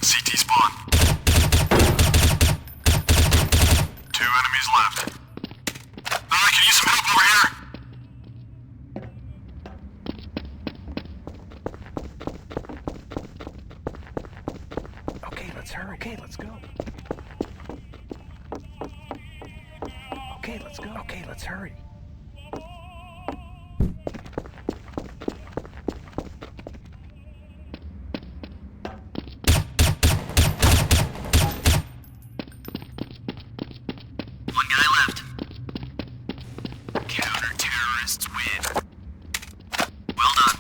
CT spawn. Two enemies left. I can use some help over here. Okay, let's hurry. Okay, let's go. Okay, let's go. Okay, let's hurry. One guy left. Counter-terrorists win. Well done.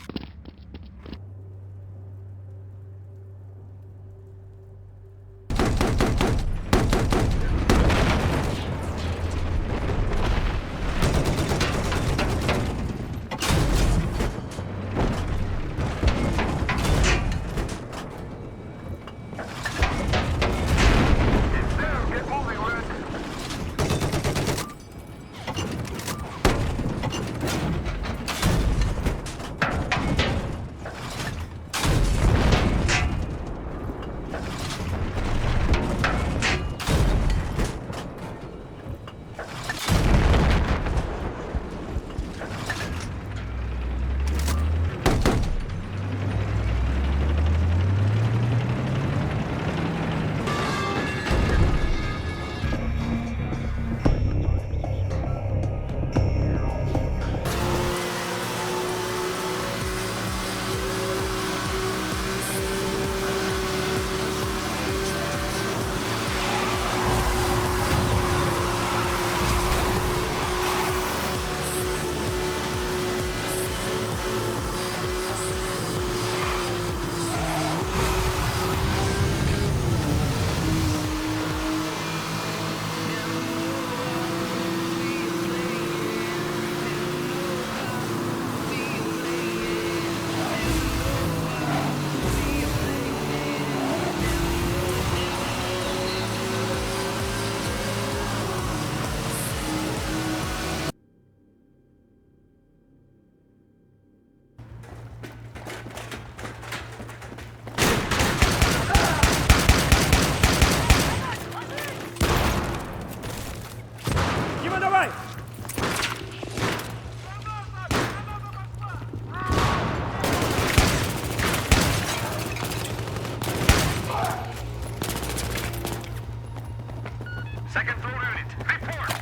Second floor unit, report!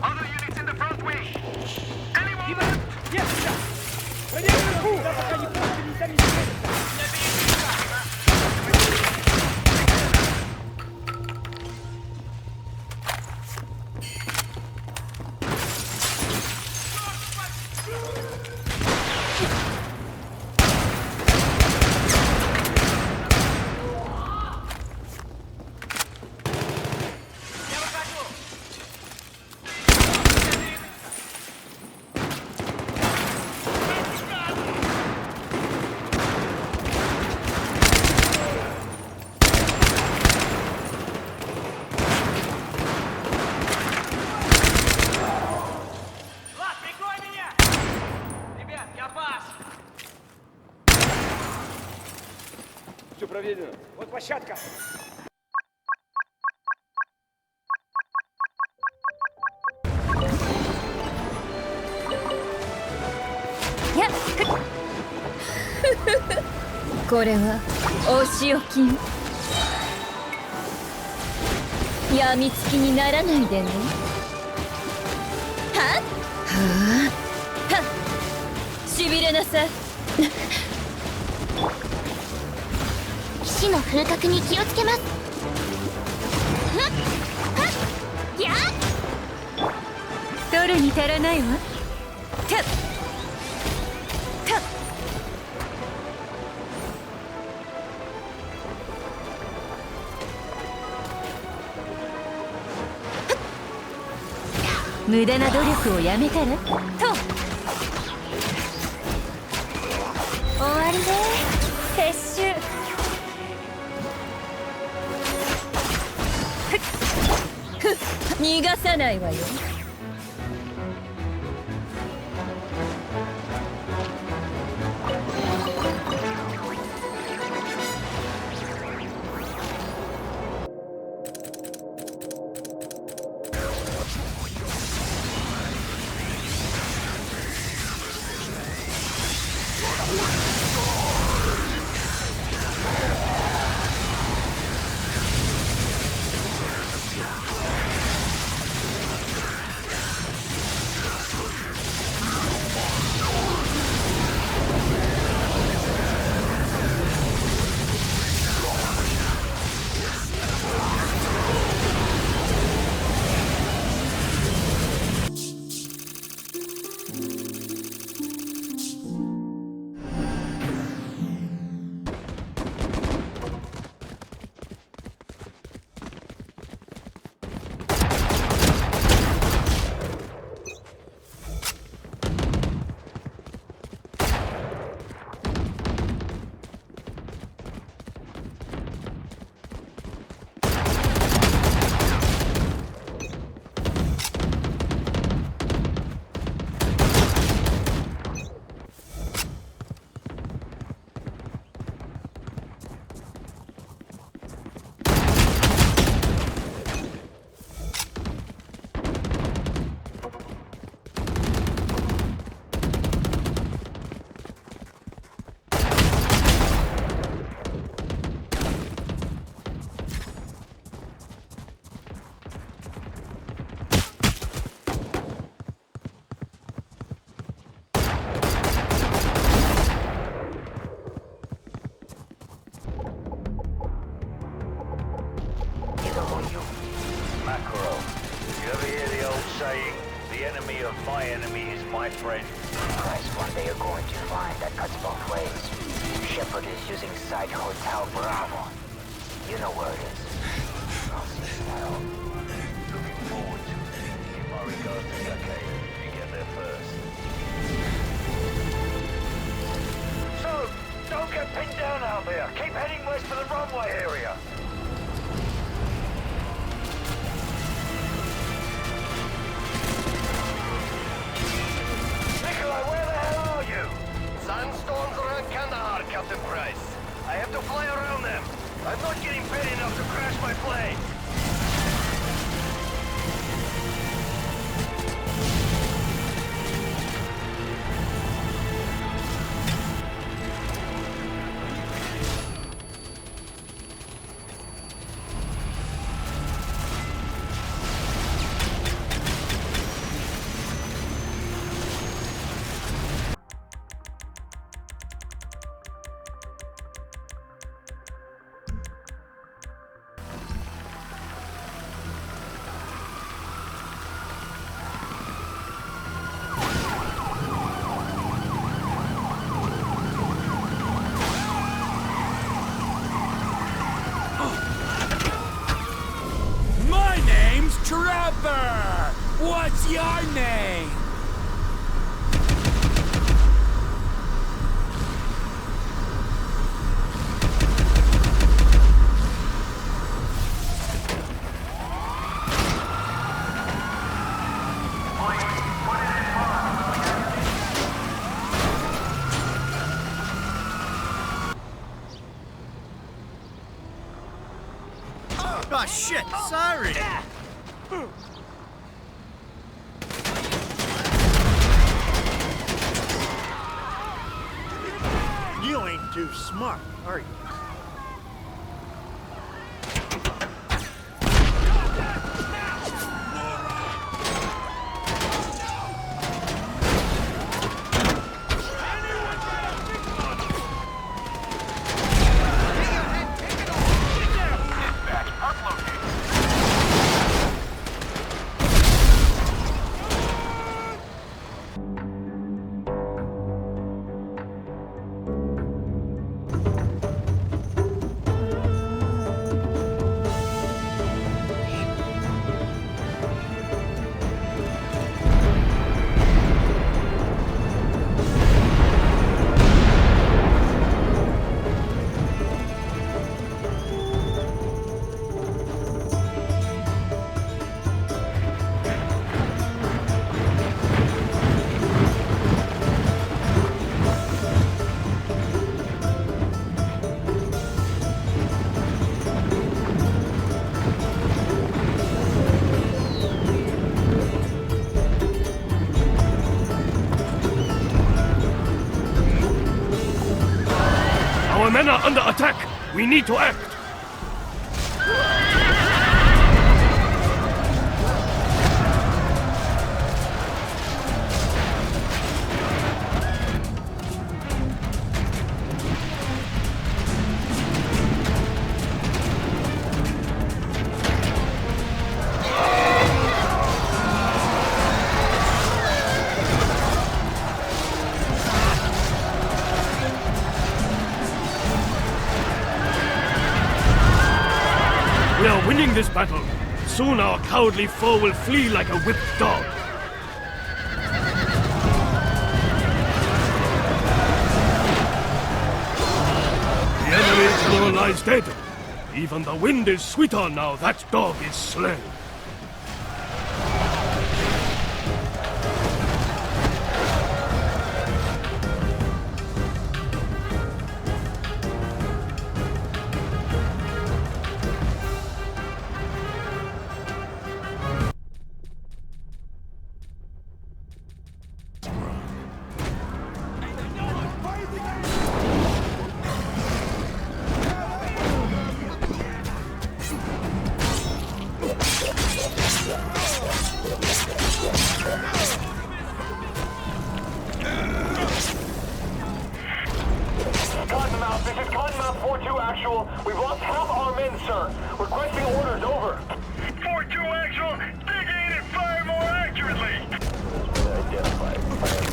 Other units in the front wing! Anyone left? Yes, sir. Ready to move. Пока не просто не замечается. Все проверено. Вот площадка.これはお仕置き。やみつきにならないでね。はっはあはっしびれなさい。騎士の風格に気をつけます。ふっはっやっ取るに足らないわ。たった無駄な努力をやめたらと。終わりで撤収。逃がさないわよ。my friend. Christ, one day you're going to find that cuts both ways. Shepard is using Site Hotel Bravo. You know where it is. I'll see you now. Looking forward to it. Give my regards to Sake. You get there first. So, don't get pinned down out there. Keep heading west for the runway area. Where the hell are you? Sandstorms around Kandahar, Captain Price. I have to fly around them. I'm not getting paid enough to crash my plane. Trevor! What's your name? Oh shit, sorry! You ain't too smart, are you? Our men are under attack! We need to act! We are winning this battle. Soon our cowardly foe will flee like a whipped dog. The enemy general lies dead. Even the wind is sweeter now that dog is slain. We've lost half our men, sir. Requesting orders, over. 4-2 actual, dig in and fire more accurately. identified.